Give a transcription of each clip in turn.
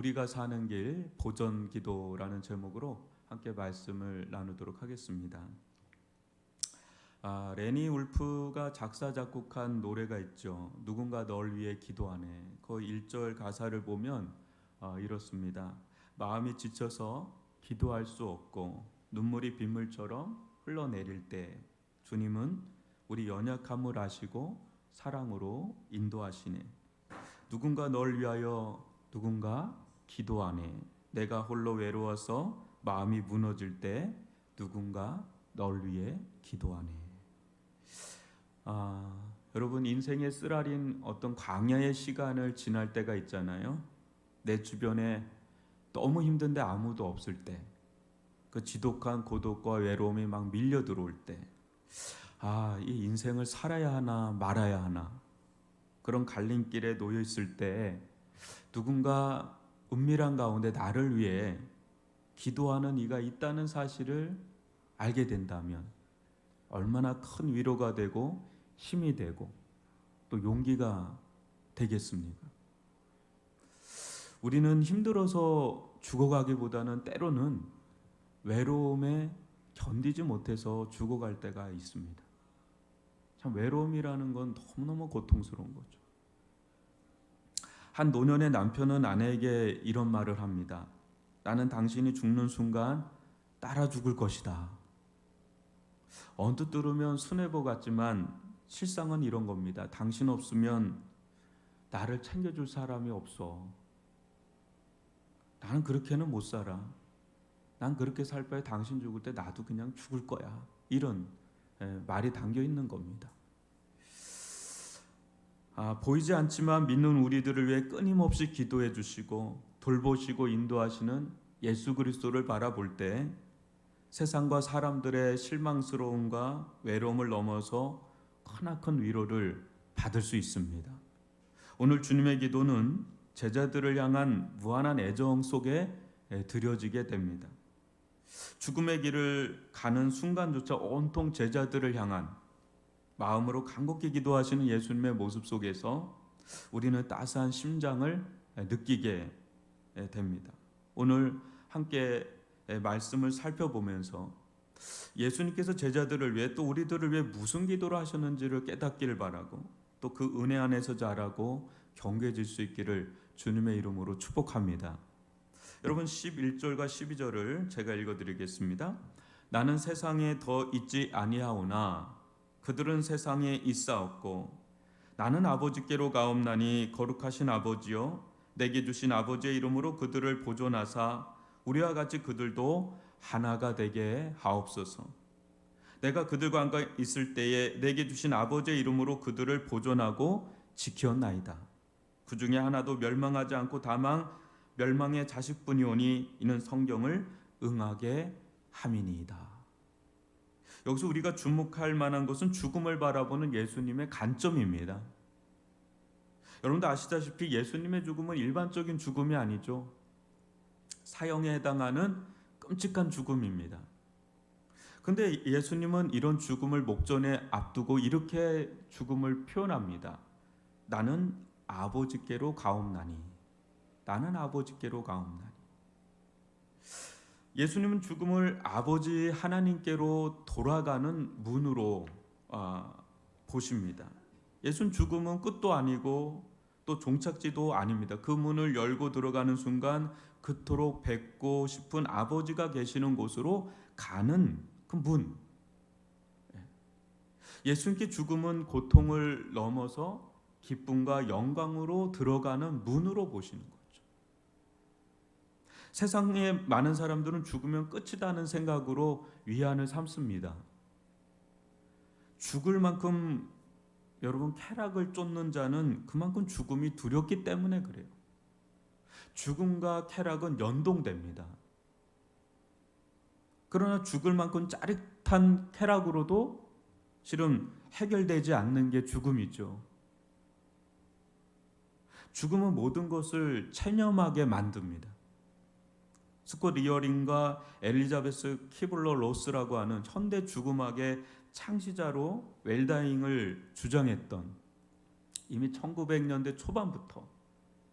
우리가 사는 길 보전 기도라는 제목으로 함께 말씀을 나누도록 하겠습니다. 레니 울프가 작사 작곡한 노래가 있죠. 누군가 널 위해 기도하네. 그 1절 가사를 보면 이렇습니다. 마음이 지쳐서 기도할 수 없고 눈물이 빗물처럼 흘러내릴 때 주님은 우리 연약함을 아시고 사랑으로 인도하시네. 누군가 널 위하여 누군가 기도하네. 내가 홀로 외로워서 마음이 무너질 때 누군가 널 위해 기도하네. 여러분, 인생의 쓰라린 어떤 광야의 시간을 지날 때가 있잖아요. 내 주변에 너무 힘든데 아무도 없을 때, 그 지독한 고독과 외로움이 막 밀려 들어올 때, 이 인생을 살아야 하나 말아야 하나, 그런 갈림길에 놓여 있을 때 누군가 은밀한 가운데 나를 위해 기도하는 이가 있다는 사실을 알게 된다면 얼마나 큰 위로가 되고 힘이 되고 또 용기가 되겠습니까? 우리는 힘들어서 죽어가기보다는 때로는 외로움에 견디지 못해서 죽어갈 때가 있습니다. 참 외로움이라는 건 너무너무 고통스러운 거죠. 한 노년의 남편은 아내에게 이런 말을 합니다. 나는 당신이 죽는 순간 따라 죽을 것이다. 언뜻 들으면 순애보 같지만 실상은 이런 겁니다. 당신 없으면 나를 챙겨줄 사람이 없어. 나는 그렇게는 못 살아. 난 그렇게 살 바에 당신 죽을 때 나도 그냥 죽을 거야. 이런 말이 담겨 있는 겁니다. 보이지 않지만 믿는 우리들을 위해 끊임없이 기도해 주시고 돌보시고 인도하시는 예수 그리스도를 바라볼 때 세상과 사람들의 실망스러움과 외로움을 넘어서 크나큰 위로를 받을 수 있습니다. 오늘 주님의 기도는 제자들을 향한 무한한 애정 속에 드려지게 됩니다. 죽음의 길을 가는 순간조차 온통 제자들을 향한 마음으로 간곡히 기도하시는 예수님의 모습 속에서 우리는 따스한 심장을 느끼게 됩니다. 오늘 함께 말씀을 살펴보면서 예수님께서 제자들을 위해 또 우리들을 위해 무슨 기도를 하셨는지를 깨닫기를 바라고 또 그 은혜 안에서 자라고 경계해질 수 있기를 주님의 이름으로 축복합니다. 여러분 11절과 12절을 제가 읽어드리겠습니다. 나는 세상에 더 있지 아니하오나 그들은 세상에 있사옵고 나는 아버지께로 가옵나니 거룩하신 아버지여 내게 주신 아버지의 이름으로 그들을 보존하사 우리와 같이 그들도 하나가 되게 하옵소서. 내가 그들과 함께 있을 때에 내게 주신 아버지의 이름으로 그들을 보존하고 지켰나이다. 그 중에 하나도 멸망하지 않고 다만 멸망의 자식뿐이오니 이는 성경을 응하게 함이니이다. 여기서 우리가 주목할 만한 것은 죽음을 바라보는 예수님의 관점입니다. 여러분도 아시다시피 예수님의 죽음은 일반적인 죽음이 아니죠. 사형에 해당하는 끔찍한 죽음입니다. 그런데 예수님은 이런 죽음을 목전에 앞두고 이렇게 죽음을 표현합니다. 나는 아버지께로 가옵나니. 나는 아버지께로 가옵나니. 예수님은 죽음을 아버지 하나님께로 돌아가는 문으로 보십니다. 예수는 죽음은 끝도 아니고 또 종착지도 아닙니다. 그 문을 열고 들어가는 순간 그토록 뵙고 싶은 아버지가 계시는 곳으로 가는 그 문. 예수님께 죽음은 고통을 넘어서 기쁨과 영광으로 들어가는 문으로 보시는 거예요. 세상에 많은 사람들은 죽으면 끝이다는 생각으로 위안을 삼습니다. 죽을 만큼 여러분 쾌락을 쫓는 자는 그만큼 죽음이 두렵기 때문에 그래요. 죽음과 쾌락은 연동됩니다. 그러나 죽을 만큼 짜릿한 쾌락으로도 실은 해결되지 않는 게 죽음이죠. 죽음은 모든 것을 체념하게 만듭니다. 스콧 리어링과 엘리자베스 키블러 로스라고 하는 현대 죽음학의 창시자로 웰다잉을 주장했던 이미 1900년대 초반부터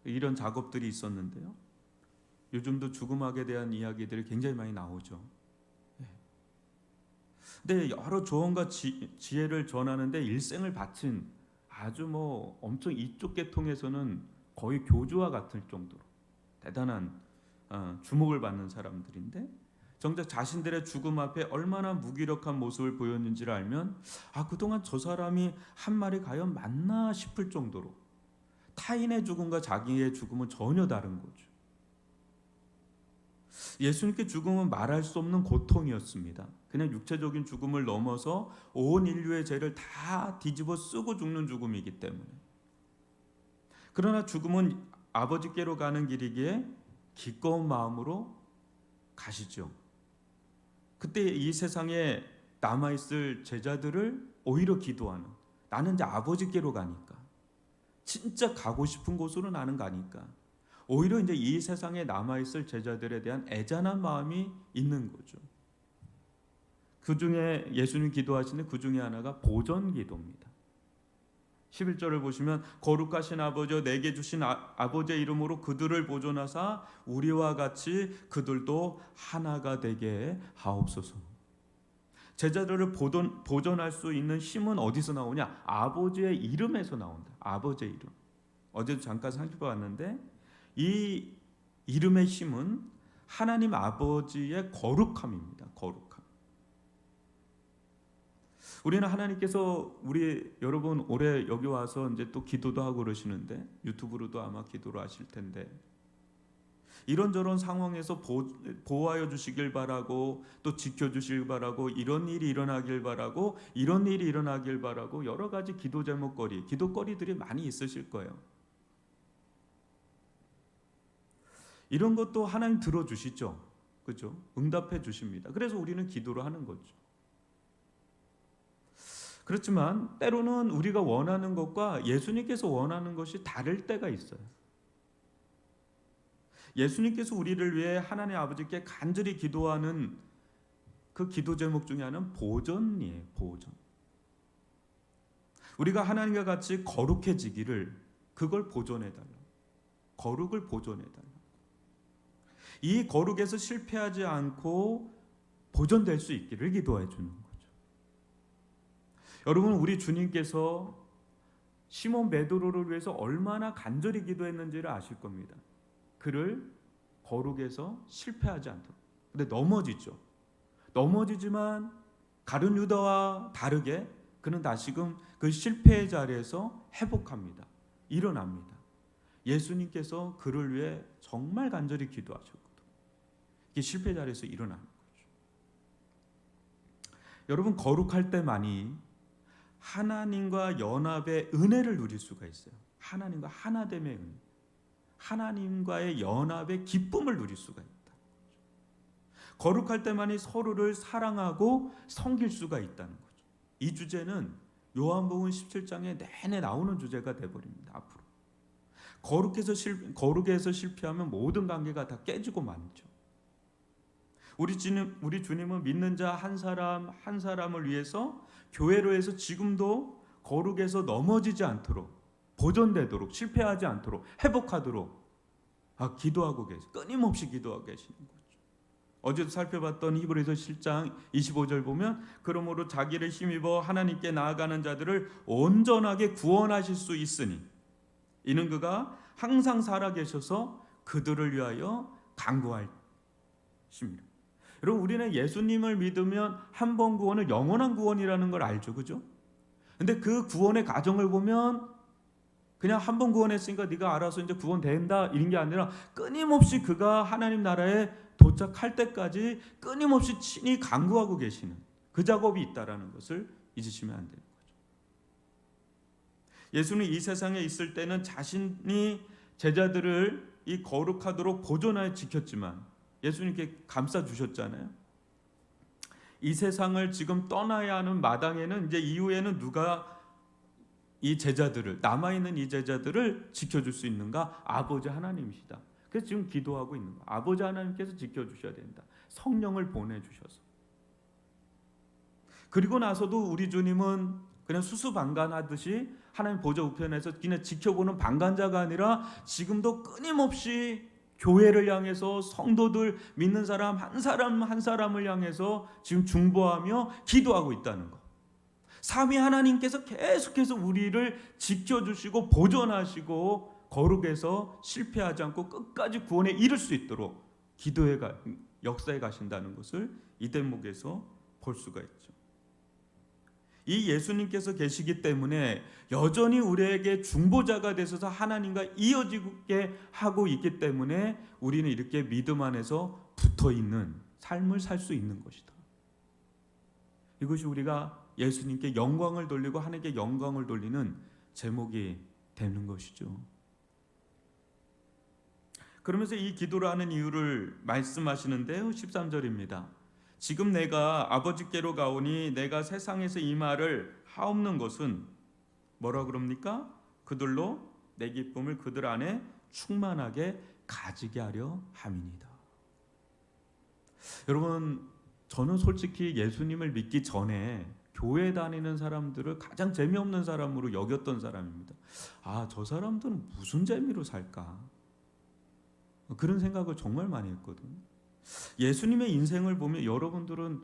이런 작업들이 있었는데요. 요즘도 죽음학에 대한 이야기들이 굉장히 많이 나오죠. 근데 여러 조언과 지혜를 전하는데 일생을 바친 아주 엄청 이쪽 계통에서는 거의 교주와 같을 정도로 대단한 주목을 받는 사람들인데, 정작 자신들의 죽음 앞에 얼마나 무기력한 모습을 보였는지를 알면 그동안 저 사람이 한 말이 과연 맞나 싶을 정도로 타인의 죽음과 자기의 죽음은 전혀 다른 거죠. 예수님께 죽음은 말할 수 없는 고통이었습니다. 그냥 육체적인 죽음을 넘어서 온 인류의 죄를 다 뒤집어 쓰고 죽는 죽음이기 때문에. 그러나 죽음은 아버지께로 가는 길이기에 기꺼운 마음으로 가시죠. 그때 이 세상에 남아있을 제자들을 오히려 기도하는, 나는 이제 아버지께로 가니까, 진짜 가고 싶은 곳으로 나는 가니까 오히려 이제 이 세상에 남아있을 제자들에 대한 애잔한 마음이 있는 거죠. 그 중에 예수님 기도하시는 그 중에 하나가 보전 기도입니다. 11절을 보시면 거룩하신 아버지여 내게 주신 아버지의 이름으로 그들을 보존하사 우리와 같이 그들도 하나가 되게 하옵소서. 제자들을 보존할 수 있는 힘은 어디서 나오냐? 아버지의 이름에서 나온다. 아버지의 이름. 어제도 잠깐 살펴봤는데 이 이름의 힘은 하나님 아버지의 거룩함입니다. 거룩함. 우리는 하나님께서 여러분 올해 여기 와서 이제 또 기도도 하고 그러시는데 유튜브로도 아마 기도를 하실 텐데, 이런저런 상황에서 보호하여 주시길 바라고 또 지켜주시길 바라고 이런 일이 일어나길 바라고 이런 일이 일어나길 바라고 여러 가지 기도 제목거리, 기도거리들이 많이 있으실 거예요. 이런 것도 하나님 들어주시죠. 그렇죠? 응답해 주십니다. 그래서 우리는 기도를 하는 거죠. 그렇지만 때로는 우리가 원하는 것과 예수님께서 원하는 것이 다를 때가 있어요. 예수님께서 우리를 위해 하나님 아버지께 간절히 기도하는 그 기도 제목 중에 하나는 보전이에요. 보전. 우리가 하나님과 같이 거룩해지기를, 그걸 보존해달라. 거룩을 보존해달라. 이 거룩에서 실패하지 않고 보존될 수 있기를 기도해 주는 거죠. 여러분, 우리 주님께서 시몬 베드로를 위해서 얼마나 간절히 기도했는지를 아실 겁니다. 그를 거룩에서 실패하지 않도록. 근데 넘어지지만 가룟 유다와 다르게 그는 다시금 그 실패의 자리에서 회복합니다. 일어납니다. 예수님께서 그를 위해 정말 간절히 기도하셨거든요. 이게 실패 자리에서 일어나는 거죠. 여러분, 거룩할 때만이 하나님과 연합의 은혜를 누릴 수가 있어요. 하나님과 하나됨의 은혜, 하나님과의 연합의 기쁨을 누릴 수가 있다. 거룩할 때만이 서로를 사랑하고 섬길 수가 있다는 거죠. 이 주제는 요한복음 17장에 내내 나오는 주제가 돼버립니다. 앞으로 거룩에서 실패하면 모든 관계가 다 깨지고 말죠. 우리 주님은 믿는 자 한 사람 한 사람을 위해서 교회로 해서 지금도 거룩에서 넘어지지 않도록, 보존되도록, 실패하지 않도록, 회복하도록 기도하고 계세요. 끊임없이 기도하고 계시는 거죠. 어제도 살펴봤던 히브리서 7장 25절 보면 그러므로 자기를 힘입어 하나님께 나아가는 자들을 온전하게 구원하실 수 있으니 이는 그가 항상 살아계셔서 그들을 위하여 간구하십니다. 여러분, 우리는 예수님을 믿으면 한 번 구원을 영원한 구원이라는 걸 알죠, 그죠? 근데 그 구원의 과정을 보면 그냥 한 번 구원했으니까 네가 알아서 이제 구원된다 이런 게 아니라 끊임없이 그가 하나님 나라에 도착할 때까지 끊임없이 친히 간구하고 계시는 그 작업이 있다라는 것을 잊으시면 안 되는 거죠. 예수는 이 세상에 있을 때는 자신이 제자들을 이 거룩하도록 보존하여 지켰지만 예수님께 감싸 주셨잖아요. 이 세상을 지금 떠나야 하는 마당에는 이제 이후에는 누가 이 제자들을, 남아있는 이 제자들을 지켜줄 수 있는가? 아버지 하나님이시다. 그래서 지금 기도하고 있는 거예요. 아버지 하나님께서 지켜주셔야 된다. 성령을 보내주셔서. 그리고 나서도 우리 주님은 그냥 수수방관하듯이 하나님 보좌 우편에서 그냥 지켜보는 방관자가 아니라 지금도 끊임없이 교회를 향해서 성도들 믿는 사람 한 사람 한 사람을 향해서 지금 중보하며 기도하고 있다는 것. 삼위 하나님께서 계속해서 우리를 지켜주시고 보존하시고 거룩에서 실패하지 않고 끝까지 구원에 이를 수 있도록 기도의 역사에 가신다는 것을 이 대목에서 볼 수가 있죠. 이 예수님께서 계시기 때문에 여전히 우리에게 중보자가 되셔서 하나님과 이어지게 하고 있기 때문에 우리는 이렇게 믿음 안에서 붙어있는 삶을 살 수 있는 것이다. 이것이 우리가 예수님께 영광을 돌리고 하나님께 영광을 돌리는 제목이 되는 것이죠. 그러면서 이 기도를 하는 이유를 말씀하시는데요. 13절입니다. 지금 내가 아버지께로 가오니 내가 세상에서 이 말을 하옵는 것은 뭐라 그럽니까? 그들로 내 기쁨을 그들 안에 충만하게 가지게 하려 함이니이다. 여러분, 저는 솔직히 예수님을 믿기 전에 교회 다니는 사람들을 가장 재미없는 사람으로 여겼던 사람입니다. 저 사람들은 무슨 재미로 살까? 그런 생각을 정말 많이 했거든요. 예수님의 인생을 보면 여러분들은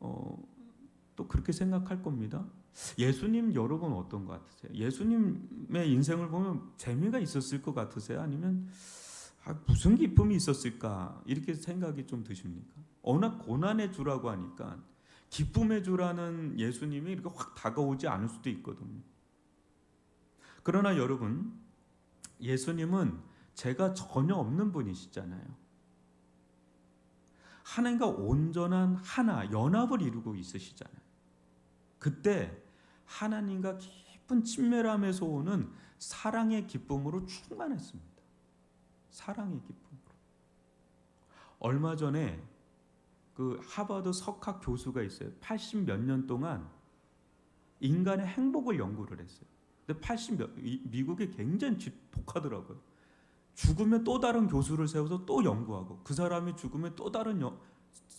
또 그렇게 생각할 겁니다. 예수님 여러분 어떤 것 같으세요? 예수님의 인생을 보면 재미가 있었을 것 같으세요? 아니면 무슨 기쁨이 있었을까? 이렇게 생각이 좀 드십니까? 워낙 고난의 주라고 하니까 기쁨의 주라는 예수님이 이렇게 확 다가오지 않을 수도 있거든요. 그러나 여러분, 예수님은 죄가 전혀 없는 분이시잖아요. 하나님과 온전한 하나, 연합을 이루고 있으시잖아요. 그때 하나님과 깊은 친밀함에서 오는 사랑의 기쁨으로 충만했습니다. 사랑의 기쁨으로. 얼마 전에 그 하버드 석학 교수가 있어요. 80 몇 년 동안 인간의 행복을 연구를 했어요. 근데 미국이 굉장히 독하더라고요. 죽으면 또 다른 교수를 세워서 또 연구하고, 그 사람이 죽으면 또 다른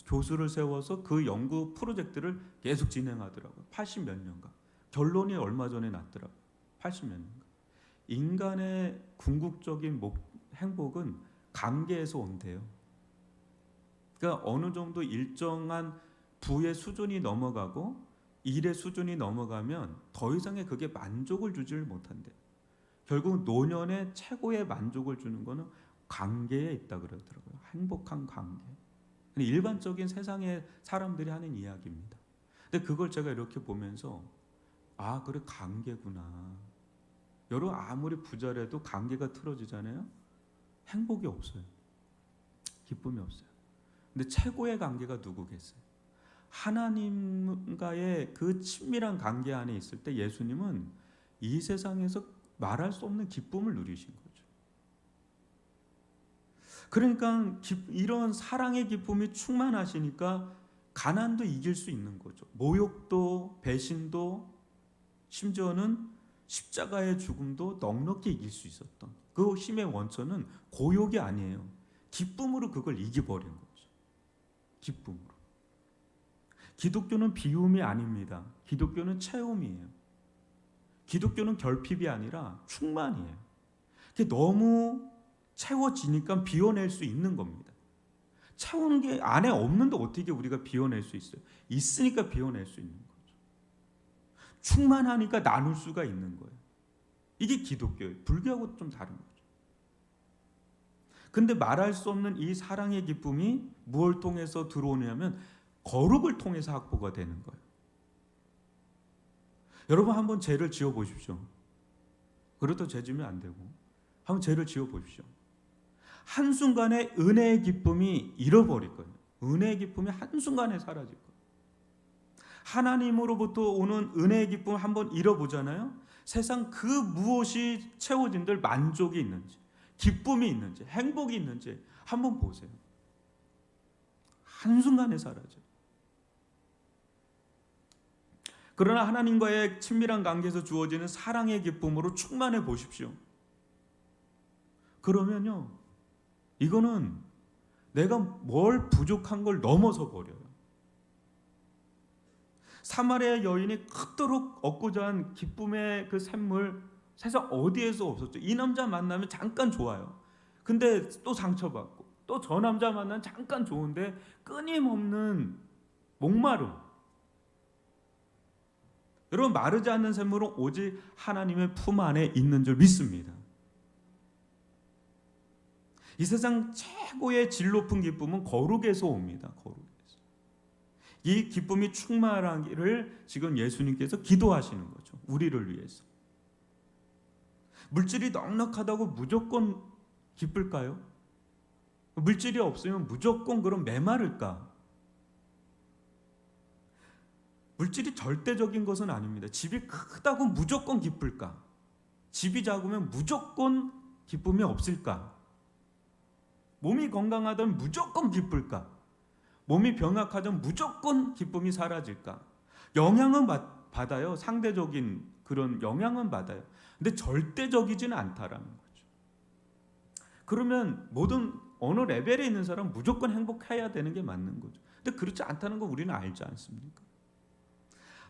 교수를 세워서 그 연구 프로젝트를 계속 진행하더라고요. 80 몇 년간. 결론이 얼마 전에 났더라고요. 80 몇 년간. 인간의 궁극적인 행복은 관계에서 온대요. 그러니까 어느 정도 일정한 부의 수준이 넘어가고 일의 수준이 넘어가면 더 이상의 그게 만족을 주지를 못한대요. 결국 노년에 최고의 만족을 주는 것은 관계에 있다 그러더라고요. 행복한 관계. 일반적인 세상의 사람들이 하는 이야기입니다. 근데 그걸 제가 이렇게 보면서 그래, 관계구나. 여러분, 아무리 부자라도 관계가 틀어지잖아요. 행복이 없어요. 기쁨이 없어요. 근데 최고의 관계가 누구겠어요? 하나님과의 그 친밀한 관계 안에 있을 때 예수님은 이 세상에서 말할 수 없는 기쁨을 누리신 거죠. 그러니까 이런 사랑의 기쁨이 충만하시니까 가난도 이길 수 있는 거죠. 모욕도, 배신도, 심지어는 십자가의 죽음도 넉넉히 이길 수 있었던 그 힘의 원천은 고욕이 아니에요. 기쁨으로 그걸 이겨버린 거죠. 기쁨으로. 기독교는 비움이 아닙니다. 기독교는 체험이에요. 기독교는 결핍이 아니라 충만이에요. 그게 너무 채워지니까 비워낼 수 있는 겁니다. 채우는 게 안에 없는데 어떻게 우리가 비워낼 수 있어요? 있으니까 비워낼 수 있는 거죠. 충만하니까 나눌 수가 있는 거예요. 이게 기독교예요. 불교하고 좀 다른 거죠. 근데 말할 수 없는 이 사랑의 기쁨이 무엇을 통해서 들어오냐면 거룩을 통해서 확보가 되는 거예요. 여러분, 한번 죄를 지어 보십시오. 그래도 죄 지면 안 되고 한번 죄를 지어 보십시오. 한순간에 은혜의 기쁨이 잃어버릴 거예요. 은혜의 기쁨이 한순간에 사라질 거예요. 하나님으로부터 오는 은혜의 기쁨을 한번 잃어보잖아요. 세상 그 무엇이 채워진들 만족이 있는지, 기쁨이 있는지, 행복이 있는지 한번 보세요. 한순간에 사라져요. 그러나 하나님과의 친밀한 관계에서 주어지는 사랑의 기쁨으로 충만해 보십시오. 그러면요, 이거는 내가 뭘 부족한 걸 넘어서 버려요. 사마리아 여인이 그토록 얻고자 한 기쁨의 그 샘물 세상 어디에서 없었죠. 이 남자 만나면 잠깐 좋아요. 근데 또 상처받고, 또 저 남자 만나면 잠깐 좋은데 끊임없는 목마름. 여러분, 마르지 않는 샘물은 오직 하나님의 품 안에 있는 줄 믿습니다. 이 세상 최고의 질 높은 기쁨은 거룩에서 옵니다. 거룩에서. 이 기쁨이 충만하기를 지금 예수님께서 기도하시는 거죠. 우리를 위해서. 물질이 넉넉하다고 무조건 기쁠까요? 물질이 없으면 무조건 그럼 메마를까? 물질이 절대적인 것은 아닙니다. 집이 크다고 무조건 기쁠까? 집이 작으면 무조건 기쁨이 없을까? 몸이 건강하다면 무조건 기쁠까? 몸이 병약하다면 무조건 기쁨이 사라질까? 영향은 받아요. 상대적인 그런 영향은 받아요. 근데 절대적이지는 않다라는 거죠. 그러면 모든 어느 레벨에 있는 사람은 무조건 행복해야 되는 게 맞는 거죠. 근데 그렇지 않다는 거 우리는 알지 않습니까?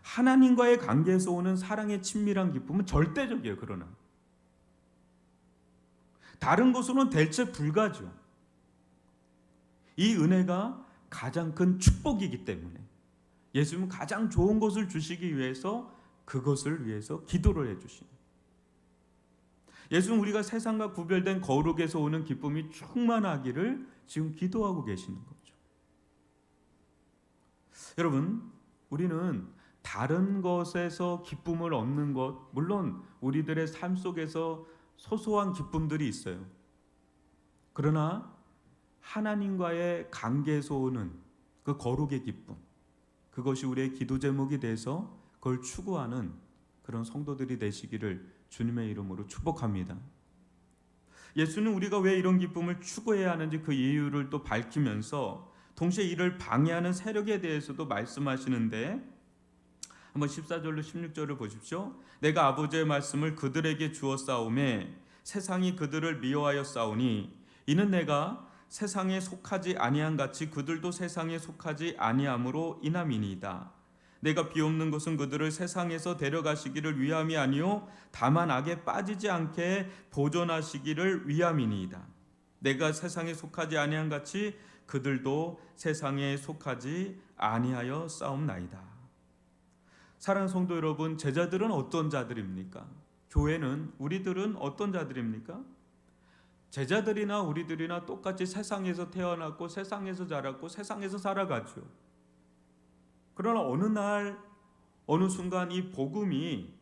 하나님과의 관계에서 오는 사랑의 친밀한 기쁨은 절대적이에요. 그러나 다른 것으로는 대체 불가죠. 이 은혜가 가장 큰 축복이기 때문에 예수님은 가장 좋은 것을 주시기 위해서 그것을 위해서 기도를 해주시는, 예수는 우리가 세상과 구별된 거룩에서 오는 기쁨이 충만하기를 지금 기도하고 계시는 거죠. 여러분, 우리는 다른 것에서 기쁨을 얻는 것, 물론 우리들의 삶 속에서 소소한 기쁨들이 있어요. 그러나 하나님과의 관계에서 오는 그 거룩의 기쁨, 그것이 우리의 기도 제목이 돼서 그걸 추구하는 그런 성도들이 되시기를 주님의 이름으로 축복합니다. 예수는 우리가 왜 이런 기쁨을 추구해야 하는지 그 이유를 또 밝히면서 동시에 이를 방해하는 세력에 대해서도 말씀하시는데, 한번 14절로 16절을 보십시오. 내가 아버지의 말씀을 그들에게 주었사오매 세상이 그들을 미워하여 싸우니 이는 내가 세상에 속하지 아니한 같이 그들도 세상에 속하지 아니함으로 인함이니이다. 내가 비옵는 것은 그들을 세상에서 데려가시기를 위함이 아니요 다만 악에 빠지지 않게 보존하시기를 위함이니이다. 내가 세상에 속하지 아니한 같이 그들도 세상에 속하지 아니하여 싸움나이다. 사랑하는 성도 여러분, 제자들은 어떤 자들입니까? 교회는, 우리들은 어떤 자들입니까? 제자들이나 우리들이나 똑같이 세상에서 태어났고 세상에서 자랐고 세상에서 살아가죠. 그러나 어느 날 어느 순간 이 복음이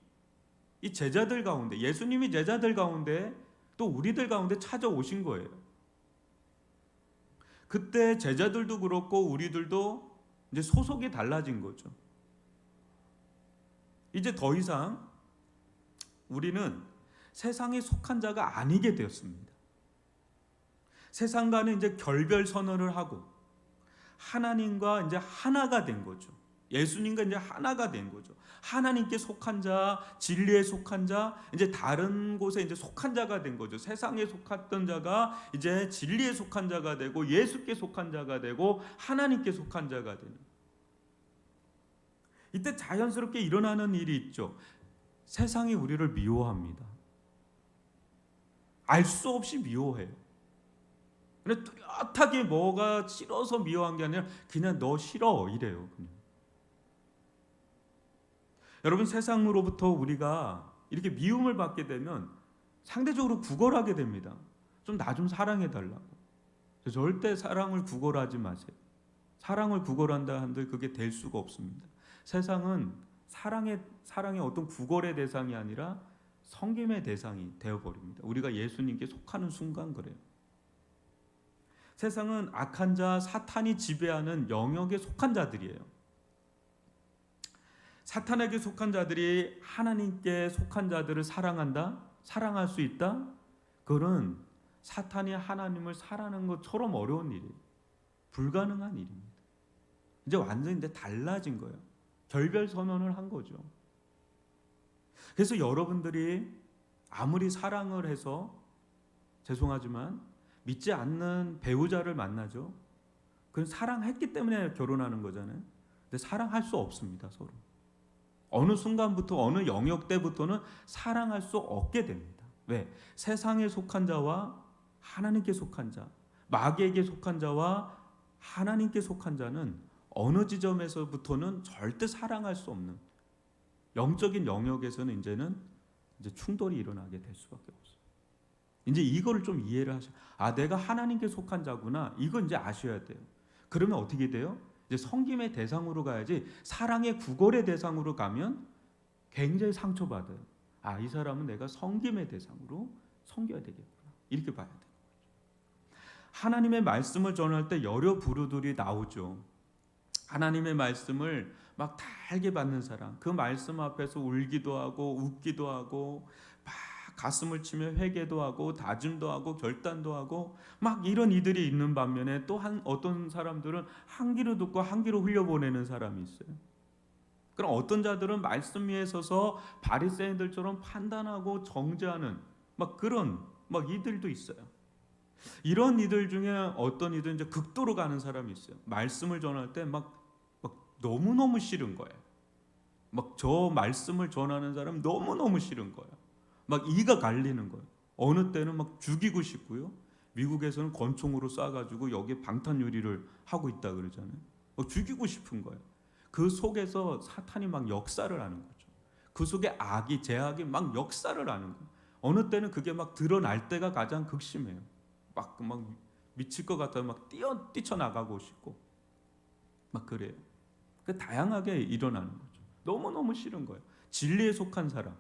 이 제자들 가운데, 예수님이 제자들 가운데 또 우리들 가운데 찾아오신 거예요. 그때 제자들도 그렇고 우리들도 이제 소속이 달라진 거죠. 이제 더 이상 우리는 세상에 속한 자가 아니게 되었습니다. 세상과는 이제 결별 선언을 하고 하나님과 이제 하나가 된 거죠. 예수님과 이제 하나가 된 거죠. 하나님께 속한 자, 진리에 속한 자, 이제 다른 곳에 이제 속한 자가 된 거죠. 세상에 속했던 자가 이제 진리에 속한 자가 되고 예수께 속한 자가 되고 하나님께 속한 자가 되는. 이때 자연스럽게 일어나는 일이 있죠. 세상이 우리를 미워합니다. 알 수 없이 미워해요. 근데 뚜렷하게 뭐가 싫어서 미워한 게 아니라 그냥 너 싫어 이래요. 그냥. 여러분, 세상으로부터 우리가 이렇게 미움을 받게 되면 상대적으로 구걸하게 됩니다. 좀 나 좀 사랑해 달라고. 절대 사랑을 구걸하지 마세요. 사랑을 구걸한다 한들 그게 될 수가 없습니다. 세상은 사랑의 어떤 구걸의 대상이 아니라 섬김의 대상이 되어버립니다. 우리가 예수님께 속하는 순간 그래요. 세상은 악한 자, 사탄이 지배하는 영역에 속한 자들이에요. 사탄에게 속한 자들이 하나님께 속한 자들을 사랑한다? 사랑할 수 있다? 그거는 사탄이 하나님을 사랑하는 것처럼 어려운 일이에요. 불가능한 일입니다. 이제 완전히 이제 달라진 거예요. 결별 선언을 한 거죠. 그래서 여러분들이 아무리 사랑을 해서 죄송하지만 믿지 않는 배우자를 만나죠. 그건 사랑했기 때문에 결혼하는 거잖아요. 근데 사랑할 수 없습니다, 서로. 어느 순간부터 어느 영역 때부터는 사랑할 수 없게 됩니다. 왜? 세상에 속한 자와 하나님께 속한 자, 마귀에게 속한 자와 하나님께 속한 자는 어느 지점에서부터는 절대 사랑할 수 없는 영적인 영역에서는 이제 충돌이 일어나게 될 수밖에 없어요. 이제 이거를 좀 이해를 하셔. 아, 내가 하나님께 속한 자구나. 이건 이제 아셔야 돼요. 그러면 어떻게 돼요? 이제 섬김의 대상으로 가야지. 사랑의 구걸의 대상으로 가면 굉장히 상처받아요. 아, 이 사람은 내가 섬김의 대상으로 섬겨야 되겠구나. 이렇게 봐야 돼요. 하나님의 말씀을 전할 때 여러 부류들이 나오죠. 하나님의 말씀을 막 달게 받는 사람, 그 말씀 앞에서 울기도 하고 웃기도 하고 막 가슴을 치며 회개도 하고 다짐도 하고 결단도 하고 막 이런 이들이 있는 반면에 또 어떤 사람들은 한 귀로 듣고 한 귀로 흘려보내는 사람이 있어요. 그럼 어떤 자들은 말씀 위에 서서 바리새인들처럼 판단하고 정죄하는 막 그런 막 이들도 있어요. 이런 이들 중에 어떤 이들은 이제 극도로 가는 사람이 있어요. 말씀을 전할 때 막 너무너무 싫은 거예요. 막 저 말씀을 전하는 사람 너무너무 싫은 거예요. 막 이가 갈리는 거예요. 어느 때는 막 죽이고 싶고요. 미국에서는 권총으로 쏴가지고 여기에 방탄 유리를 하고 있다 그러잖아요. 막 죽이고 싶은 거예요. 그 속에서 사탄이 막 역사를 하는 거죠. 그 속에 악이, 제악이 막 역사를 하는 거예요. 어느 때는 그게 막 드러날 때가 가장 극심해요. 막 미칠 것 같아서 막 뛰쳐나가고 싶고 막 그래요. 그 다양하게 일어나는 거죠. 너무너무 싫은 거예요. 진리에 속한 사람,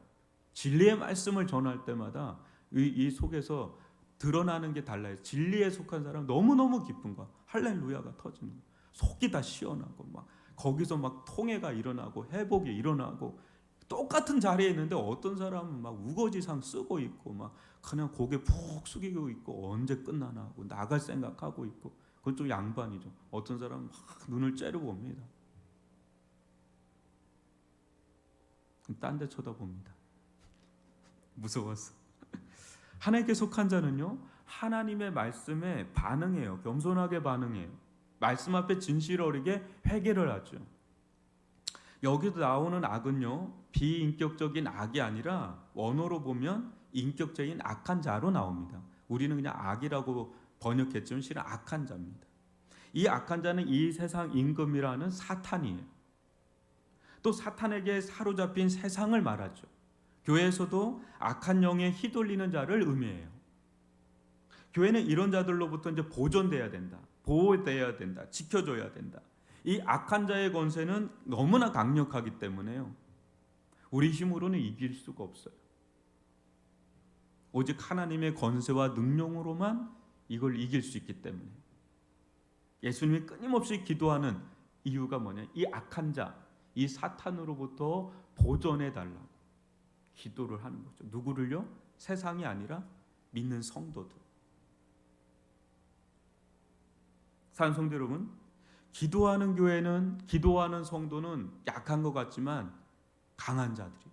진리의 말씀을 전할 때마다 이 속에서 드러나는 게 달라요. 진리에 속한 사람 너무너무 기쁜 거야. 할렐루야가 터지는 거야. 속이 다 시원하고 막 거기서 막 통해가 일어나고 회복이 일어나고 똑같은 자리에 있는데 어떤 사람은 막 우거지상 쓰고 있고 막 그냥 고개 푹 숙이고 있고 언제 끝나나 하고 나갈 생각하고 있고 그건 좀 양반이죠. 어떤 사람은 막 눈을 째려봅니다. 딴 데 쳐다봅니다. 무서워서. 하나님께 속한 자는요, 하나님의 말씀에 반응해요. 겸손하게 반응해요. 말씀 앞에 진실 어리게 회개를 하죠. 여기도 나오는 악은요, 비인격적인 악이 아니라 원어로 보면 인격적인 악한 자로 나옵니다. 우리는 그냥 악이라고 번역했지만 실은 악한 자입니다. 이 악한 자는 이 세상 임금이라는 사탄이에요. 또 사탄에게 사로잡힌 세상을 말하죠. 교회에서도 악한 영에 휘둘리는 자를 의미해요. 교회는 이런 자들로부터 이제 보존돼야 된다, 보호돼야 된다, 지켜줘야 된다. 이 악한 자의 권세는 너무나 강력하기 때문에요. 우리 힘으로는 이길 수가 없어요. 오직 하나님의 권세와 능력으로만 이걸 이길 수 있기 때문에 예수님이 끊임없이 기도하는 이유가 뭐냐? 이 악한 자, 이 사탄으로부터 보존해 달라고 기도를 하는 거죠. 누구를요? 세상이 아니라 믿는 성도들. 사랑하는 성도 여러분, 기도하는 교회는, 기도하는 성도는 약한 것 같지만 강한 자들이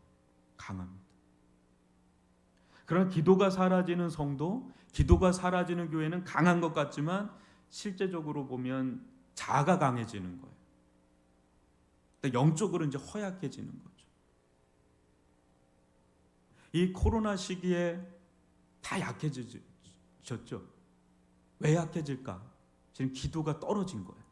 강합니다. 그러나 기도가 사라지는 성도, 기도가 사라지는 교회는 강한 것 같지만 실제적으로 보면 자아가 강해지는 거예요. 영적으로 이제 허약해지는 거죠. 이 코로나 시기에 다 약해졌죠. 왜 약해질까? 지금 기도가 떨어진 거예요.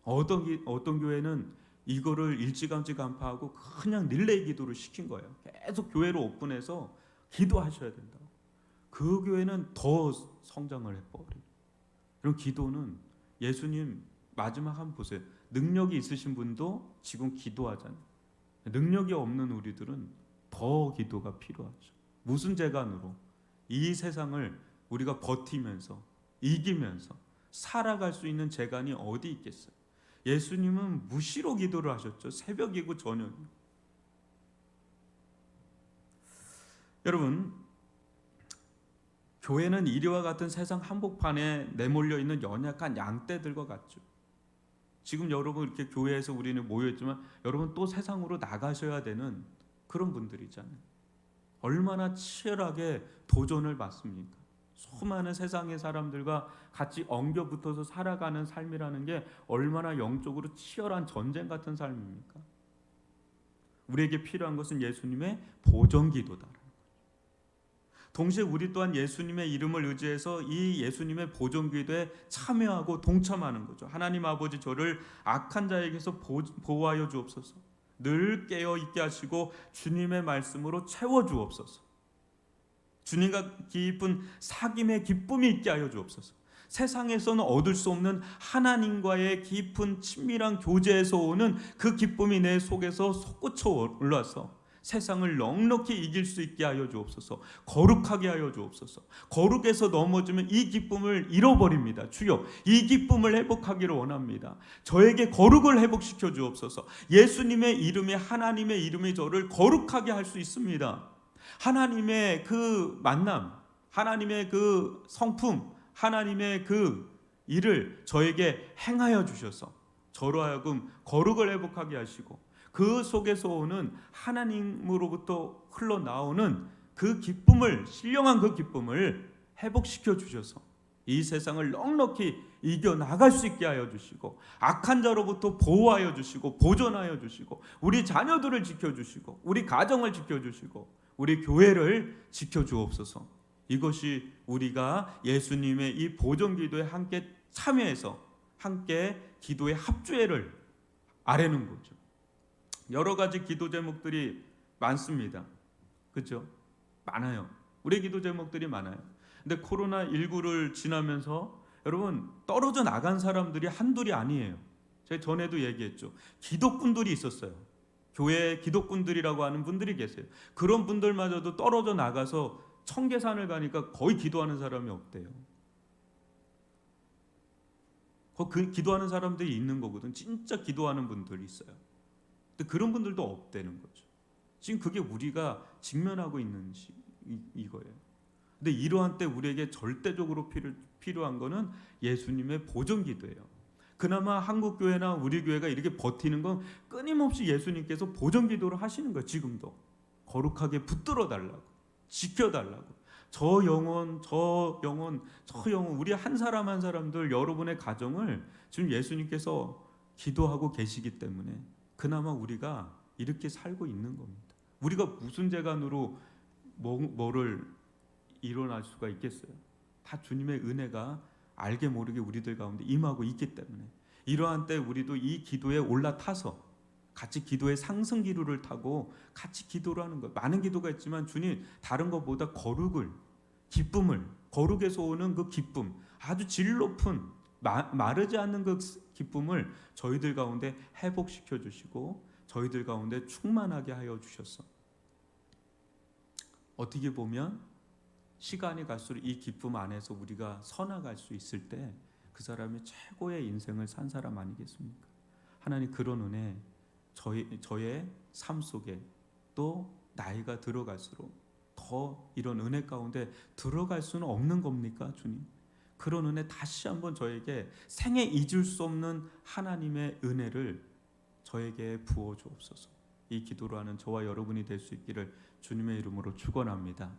어떤 교회는 이거를 일찌감치 간파하고 그냥 릴레이 기도를 시킨 거예요. 계속 교회로 오픈해서 기도하셔야 된다고. 그 교회는 더 성장을 해버려요. 그럼 기도는 예수님 마지막 한번 보세요. 능력이 있으신 분도 지금 기도하잖아요. 능력이 없는 우리들은 더 기도가 필요하죠. 무슨 재간으로 이 세상을 우리가 버티면서 이기면서 살아갈 수 있는 재간이 어디 있겠어요? 예수님은 무시로 기도를 하셨죠. 새벽이고 저녁이고. 여러분, 교회는 이리와 같은 세상 한복판에 내몰려 있는 연약한 양떼들과 같죠. 지금 여러분 이렇게 교회에서 우리는 모여있지만 여러분 또 세상으로 나가셔야 되는 그런 분들이잖아요. 얼마나 치열하게 도전을 받습니까? 수많은 세상의 사람들과 같이 엉겨 붙어서 살아가는 삶이라는 게 얼마나 영적으로 치열한 전쟁 같은 삶입니까? 우리에게 필요한 것은 예수님의 보존 기도다. 동시에 우리 또한 예수님의 이름을 의지해서 이 예수님의 보존기도에 참여하고 동참하는 거죠. 하나님 아버지, 저를 악한 자에게서 보호하여 주옵소서. 늘 깨어 있게 하시고 주님의 말씀으로 채워 주옵소서. 주님과 깊은 사귐의 기쁨이 있게 하여 주옵소서. 세상에서는 얻을 수 없는 하나님과의 깊은 친밀한 교제에서 오는 그 기쁨이 내 속에서 솟구쳐 올라서 세상을 넉넉히 이길 수 있게 하여 주옵소서. 거룩하게 하여 주옵소서. 거룩에서 넘어지면 이 기쁨을 잃어버립니다. 주여, 이 기쁨을 회복하기를 원합니다. 저에게 거룩을 회복시켜 주옵소서. 예수님의 이름이, 하나님의 이름이 저를 거룩하게 할 수 있습니다. 하나님의 그 만남, 하나님의 그 성품, 하나님의 그 일을 저에게 행하여 주셔서 저로 하여금 거룩을 회복하게 하시고 그 속에서 오는 하나님으로부터 흘러나오는 그 기쁨을, 신령한 그 기쁨을 회복시켜 주셔서 이 세상을 넉넉히 이겨나갈 수 있게 하여 주시고 악한 자로부터 보호하여 주시고 보존하여 주시고 우리 자녀들을 지켜주시고 우리 가정을 지켜주시고 우리 교회를 지켜주옵소서. 이것이 우리가 예수님의 이 보존기도에 함께 참여해서 함께 기도의 합주회를 아뢰는 거죠. 여러 가지 기도 제목들이 많습니다. 그렇죠? 많아요. 우리 기도 제목들이 많아요. 근데 코로나19를 지나면서 여러분 떨어져 나간 사람들이 한둘이 아니에요. 제가 전에도 얘기했죠. 기독군들이 있었어요. 교회 기독군들이라고 하는 분들이 계세요. 그런 분들마저도 떨어져 나가서 청계산을 가니까 거의 기도하는 사람이 없대요. 그 기도하는 사람들이 있는 거거든. 진짜 기도하는 분들이 있어요. 근데 그런 분들도 없다는 거죠. 지금 그게 우리가 직면하고 있는 이거예요. 근데 이러한 때 우리에게 절대적으로 필요한 거는 예수님의 보존기도예요. 그나마 한국교회나 우리 교회가 이렇게 버티는 건 끊임없이 예수님께서 보존기도를 하시는 거예요. 지금도 거룩하게 붙들어 달라고, 지켜달라고. 저 영혼 우리 한 사람 한 사람들 여러분의 가정을 지금 예수님께서 기도하고 계시기 때문에 그나마 우리가 이렇게 살고 있는 겁니다. 우리가 무슨 재간으로 뭐를 일어날 수가 있겠어요? 다 주님의 은혜가 알게 모르게 우리들 가운데 임하고 있기 때문에 이러한 때 우리도 이 기도에 올라타서 같이 기도의 상승 기류를 타고 같이 기도를 하는 거예요. 많은 기도가 있지만 주님 다른 것보다 거룩을, 기쁨을, 거룩에서 오는 그 기쁨, 아주 질 높은 마르지 않는 그 기쁨을 저희들 가운데 회복시켜 주시고 저희들 가운데 충만하게 하여 주셨어. 어떻게 보면 시간이 갈수록 이 기쁨 안에서 우리가 서나갈 수 있을 때 그 사람이 최고의 인생을 산 사람 아니겠습니까? 하나님 그런 은혜 저의 삶 속에 또 나이가 들어갈수록 더 이런 은혜 가운데 들어갈 수는 없는 겁니까, 주님? 그런 은혜 다시 한번 저에게 생애 잊을 수 없는 하나님의 은혜를 저에게 부어 주옵소서. 이 기도로 하는 저와 여러분이 될 수 있기를 주님의 이름으로 축원합니다.